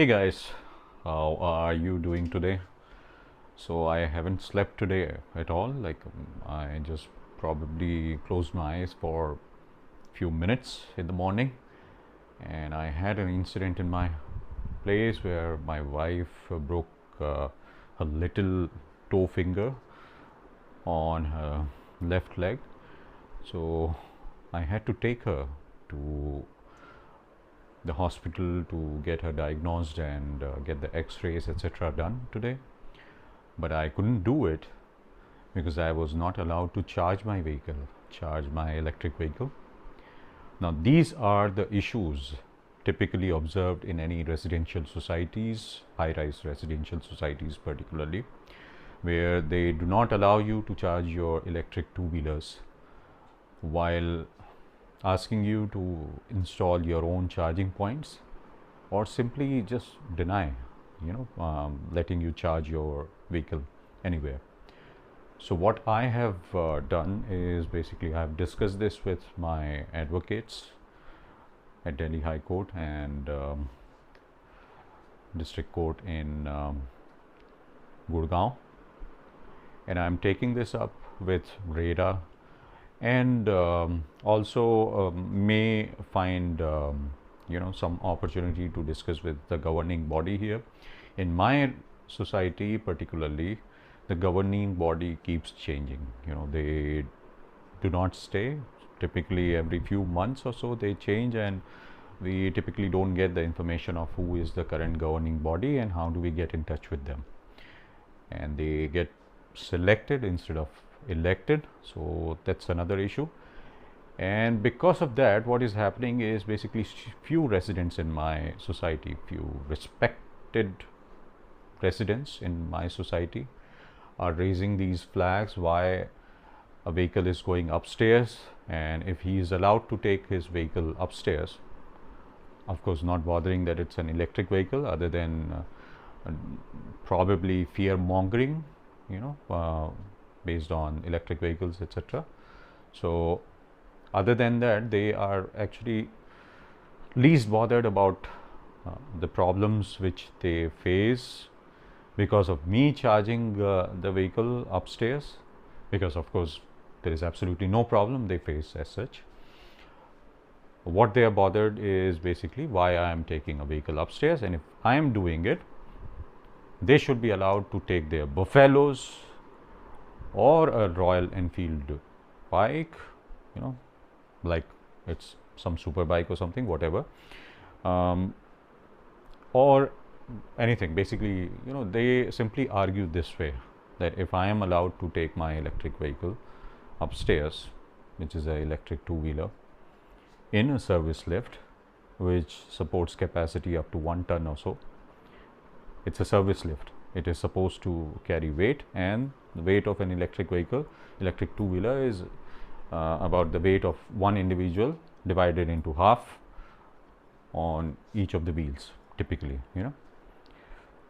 Hey guys, how are you doing today? So I haven't slept today at all. I just probably closed my eyes for a few minutes in the morning, and I had an incident in my place where my wife broke her little toe finger on her left leg. So I had to take her to the hospital to get her diagnosed and get the x-rays etc. done today, but I couldn't do it because I was not allowed to charge my vehicle, charge my electric vehicle. Now, these are the issues typically observed in any residential societies, high-rise residential societies particularly, where they do not allow you to charge your electric two-wheelers while asking you to install your own charging points, or simply just deny, letting you charge your vehicle anywhere. So what I have done is basically I have discussed this with my advocates at Delhi High Court and District Court in Gurgaon, and I'm taking this up with RERA, and also may find some opportunity to discuss with the governing body here. In my society particularly, the governing body keeps changing. They do not stay. Typically every few months or so they change, and we typically don't get the information of who is the current governing body and how do we get in touch with them, and they get selected instead of elected. So that's another issue. And because of that, what is happening is basically few residents in my society, few respected residents in my society are raising these flags why a vehicle is going upstairs, and if he is allowed to take his vehicle upstairs, of course not bothering that it's an electric vehicle, other than probably fear mongering, based on electric vehicles etc. So other than that, they are actually least bothered about the problems which they face because of me charging the vehicle upstairs, because of course there is absolutely no problem they face as such. What they are bothered is basically why I am taking a vehicle upstairs, and if I am doing it, they should be allowed to take their buffaloes or a Royal Enfield bike, like it's some super bike or something, whatever, or anything. Basically, they simply argue this way, that if I am allowed to take my electric vehicle upstairs, which is an electric two-wheeler, in a service lift which supports capacity up to 1 ton or so, it's a service lift. It is supposed to carry weight, and the weight of an electric vehicle, electric two-wheeler, is about the weight of one individual divided into half on each of the wheels typically.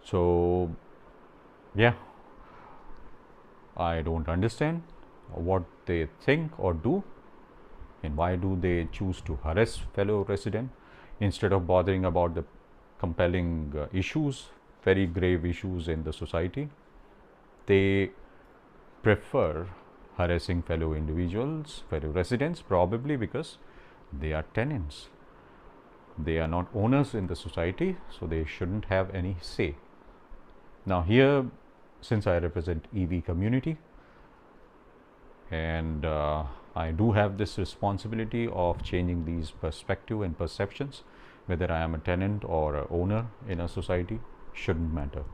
So yeah, I don't understand what they think or do, and why do they choose to harass fellow resident instead of bothering about the compelling issues, very grave issues in the society. They prefer harassing fellow individuals, fellow residents, probably because they are tenants. They are not owners in the society, so they shouldn't have any say. Now here, since I represent EV community, and I do have this responsibility of changing these perspective and perceptions, whether I am a tenant or a owner in a society, shouldn't matter.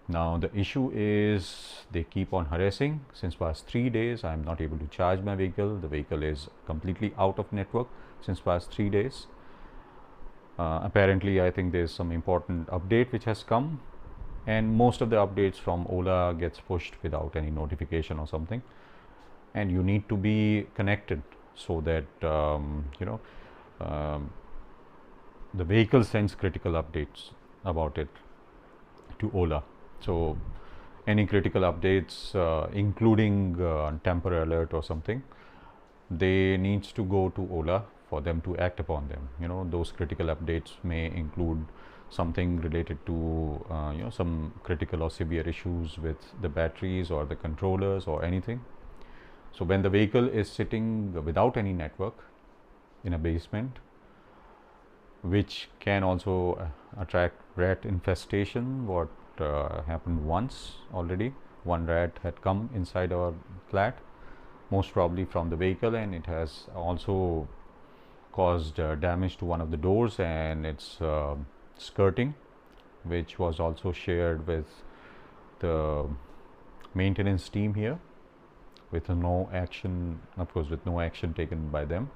Now the issue is they keep on harassing. Since past 3 days I am not able to charge my vehicle. The vehicle is completely out of network since past 3 days. Apparently I think there is some important update which has come, and most of the updates from Ola gets pushed without any notification or something, and you need to be connected so that the vehicle sends critical updates about it to Ola. So any critical updates, including temporary alert or something, they needs to go to Ola for them to act upon them. Those critical updates may include something related to some critical or severe issues with the batteries or the controllers or anything. So when the vehicle is sitting without any network in a basement, which can also attract rat infestation, what happened once already. One rat had come inside our flat, most probably from the vehicle, and it has also caused damage to one of the doors and its skirting, which was also shared with the maintenance team here, with no action, of course, with no action taken by them.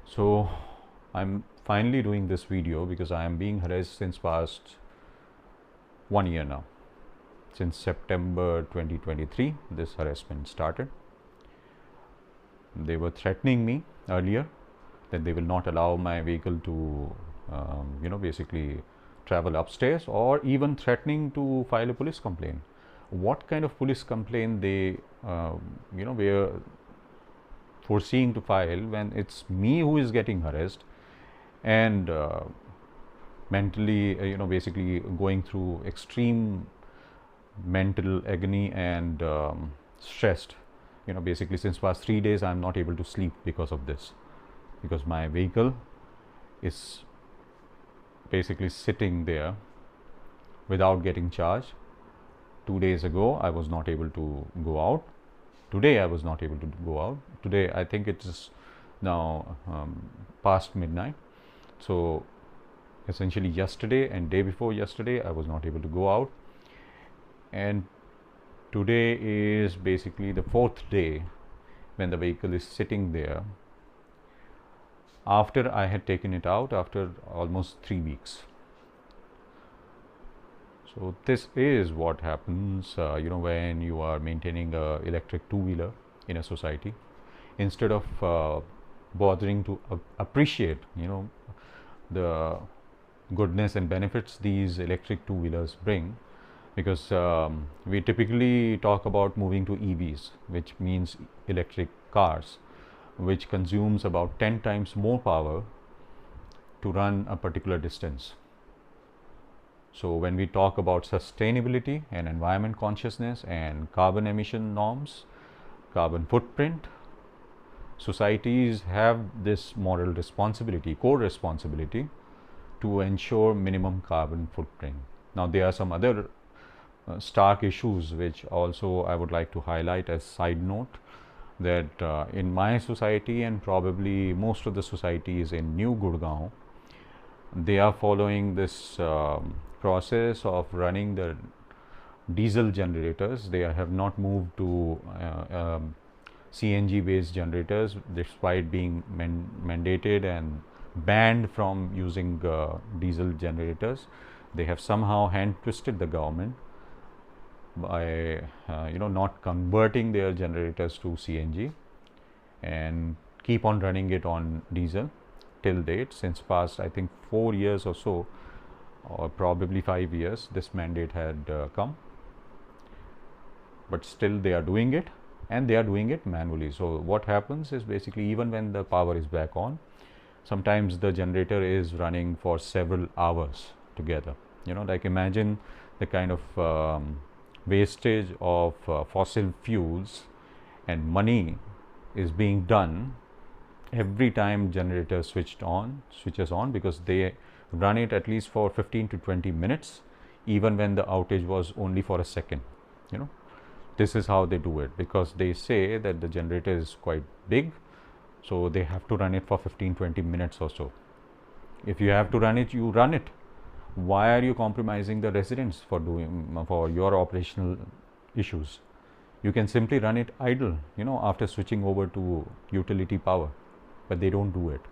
So I'm finally doing this video because I am being harassed since past 1 year now. Since September 2023, this harassment started. They were threatening me earlier that they will not allow my vehicle to, basically travel upstairs, or even threatening to file a police complaint. What kind of police complaint they, were foreseeing to file when it's me who is getting harassed and mentally, basically going through extreme mental agony and stressed. Basically since past 3 days I'm not able to sleep because of this, because my vehicle is basically sitting there without getting charged. 2 days ago I was not able to go out. Today I was not able to go out. Today I think it is now past midnight. So essentially yesterday and day before yesterday I was not able to go out, and today is basically the 4th day when the vehicle is sitting there after I had taken it out after almost 3 weeks. So this is what happens when you are maintaining a electric two-wheeler in a society. Instead of bothering to appreciate the goodness and benefits these electric two-wheelers bring, because we typically talk about moving to EVs, which means electric cars, which consumes about 10 times more power to run a particular distance. So when we talk about sustainability and environment consciousness and carbon emission norms, carbon footprint, societies have this moral responsibility, core responsibility, to ensure minimum carbon footprint. Now there are some other stark issues which also I would like to highlight as side note, that in my society and probably most of the societies in New Gurgaon, they are following this process of running the diesel generators. They have not moved to CNG based generators, despite being mandated and banned from using diesel generators. They have somehow hand twisted the government by not converting their generators to CNG and keep on running it on diesel till date. Since past I think 4 years or so, or probably 5 years, this mandate had come, but still they are doing it, and they are doing it manually. So what happens is, basically even when the power is back on, sometimes the generator is running for several hours together. Like imagine the kind of wastage of fossil fuels and money is being done every time generator switches on, because they run it at least for 15 to 20 minutes, even when the outage was only for a second. This is how they do it, because they say that the generator is quite big, so they have to run it for 15-20 minutes or so. If you have to run it, you run it. Why are you compromising the residents for your operational issues? You can simply run it idle, after switching over to utility power, but they don't do it.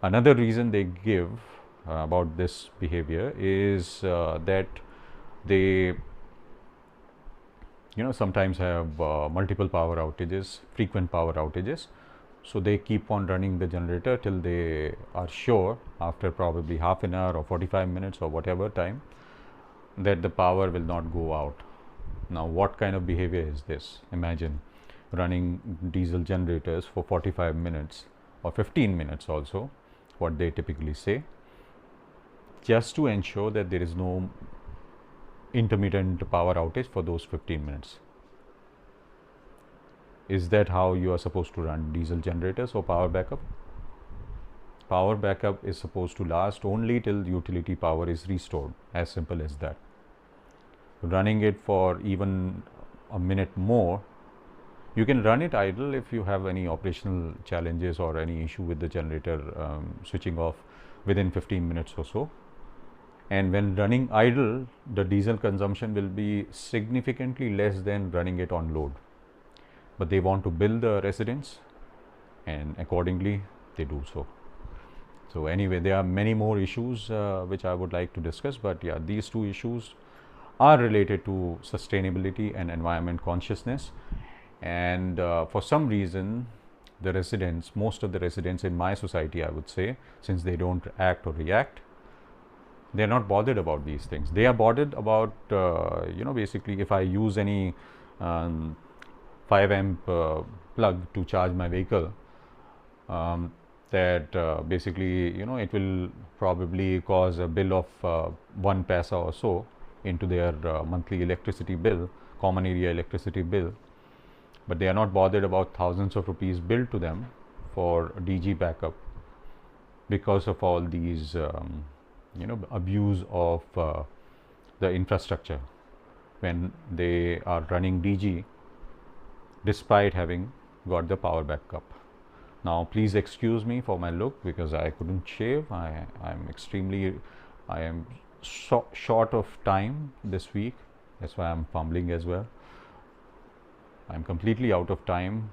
Another reason they give about this behavior is that they sometimes have multiple power outages, frequent power outages. So they keep on running the generator till they are sure, after probably half an hour or 45 minutes or whatever time, that the power will not go out. Now what kind of behavior is this? Imagine running diesel generators for 45 minutes or 15 minutes also, what they typically say, just to ensure that there is no intermittent power outage for those 15 minutes. Is that how you are supposed to run diesel generators or power backup? Power backup is supposed to last only till utility power is restored, as simple as that. Running it for even a minute more, you can run it idle if you have any operational challenges or any issue with the generator switching off within 15 minutes or so. And when running idle, the diesel consumption will be significantly less than running it on load. But they want to bill the residents, and accordingly they do so. So anyway, there are many more issues which I would like to discuss, but yeah, these two issues are related to sustainability and environment consciousness. And for some reason, the residents, most of the residents in my society, I would say, since they don't act or react, they are not bothered about these things. They are bothered about, basically if I use any 5 amp plug to charge my vehicle, that basically, it will probably cause a bill of 1 paisa or so into their monthly electricity bill, common area electricity bill. But they are not bothered about thousands of rupees billed to them for DG backup because of all these, abuse of the infrastructure when they are running DG despite having got the power backup. Now, please excuse me for my look because I couldn't shave. I am short of time this week. That's why I'm fumbling as well. I'm completely out of time.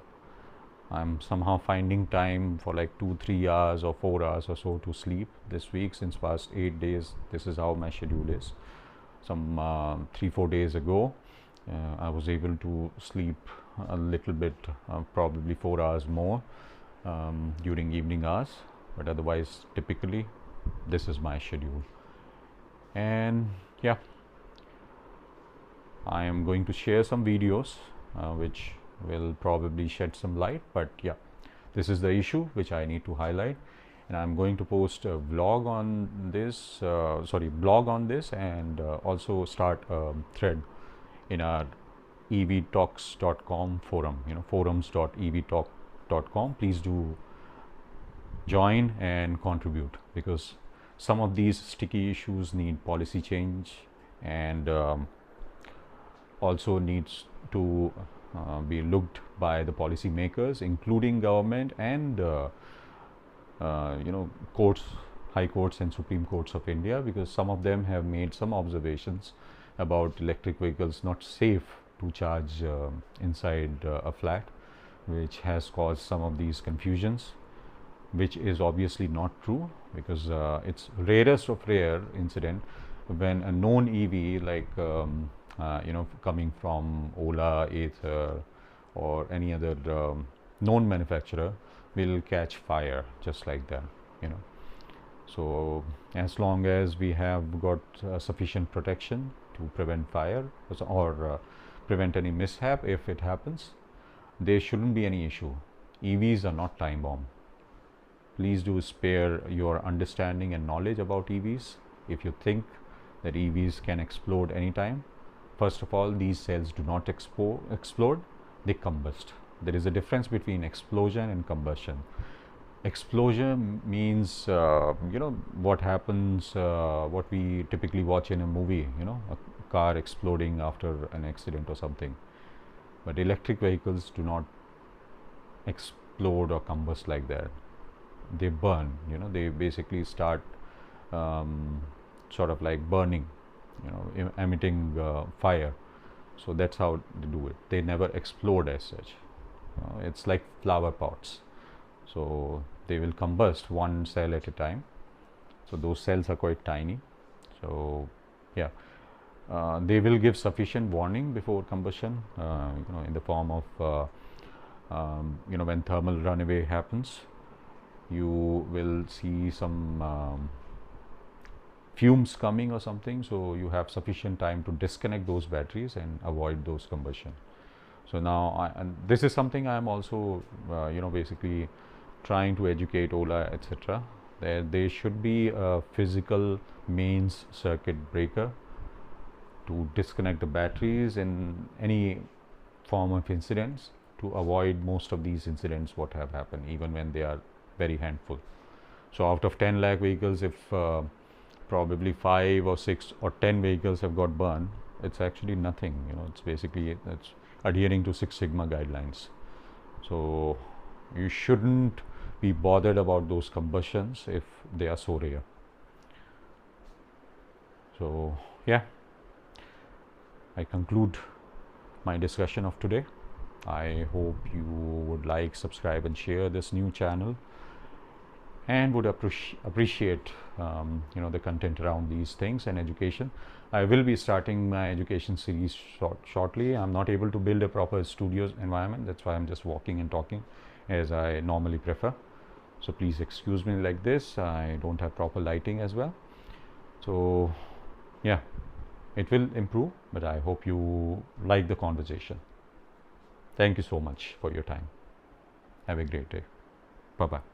I'm somehow finding time for like 2-3 hours or 4 hours or so to sleep this week. Since past 8 days, this is how my schedule is. Some 3-4 days ago, I was able to sleep a little bit, probably 4 hours more during evening hours, but otherwise typically this is my schedule. And yeah, I am going to share some videos which will probably shed some light, but yeah, this is the issue which I need to highlight, and I'm going to post a blog on this, and also start a thread in our evtalks.com forum, forums.evtalk.com. Please do join and contribute, because some of these sticky issues need policy change, and also needs to be looked by the policy makers, including government and courts, high courts and Supreme Courts of India, because some of them have made some observations about electric vehicles not safe to charge inside a flat, which has caused some of these confusions, which is obviously not true, because it's rarest of rare incident when a known EV like coming from Ola, Ather or any other known manufacturer will catch fire just like that, So as long as we have got sufficient protection to prevent fire or prevent any mishap if it happens, there shouldn't be any issue. EVs are not time bomb. Please do spare your understanding and knowledge about EVs. If you think that EVs can explode anytime, first of all, these cells do not explode, they combust. There is a difference between explosion and combustion. Explosion means, what happens, what we typically watch in a movie, a car exploding after an accident or something. But electric vehicles do not explode or combust like that. They burn, they basically start sort of like burning, emitting fire. So that's how they do it. They never explode as such. It's like flower pots. So they will combust one cell at a time. So those cells are quite tiny. So yeah, they will give sufficient warning before combustion, in the form of when thermal runaway happens, you will see some fumes coming or something, so you have sufficient time to disconnect those batteries and avoid those combustion. So now, and this is something I am also basically trying to educate Ola, etc., there should be a physical mains circuit breaker to disconnect the batteries in any form of incidents, to avoid most of these incidents what have happened, even when they are very handful. So out of 10 lakh vehicles, if probably 5 or 6 or 10 vehicles have got burned, it's actually nothing. It's basically it's adhering to Six Sigma guidelines. So you shouldn't be bothered about those combustions if they are so rare. So yeah, I conclude my discussion of today. I hope you would like, subscribe and share this new channel, and would appreciate the content around these things and education. I will be starting my education series shortly. I'm not able to build a proper studio environment, that's why I'm just walking and talking as I normally prefer. So please excuse me like this. I don't have proper lighting as well. So yeah, it will improve, but I hope you like the conversation. Thank you so much for your time. Have a great day. Bye bye.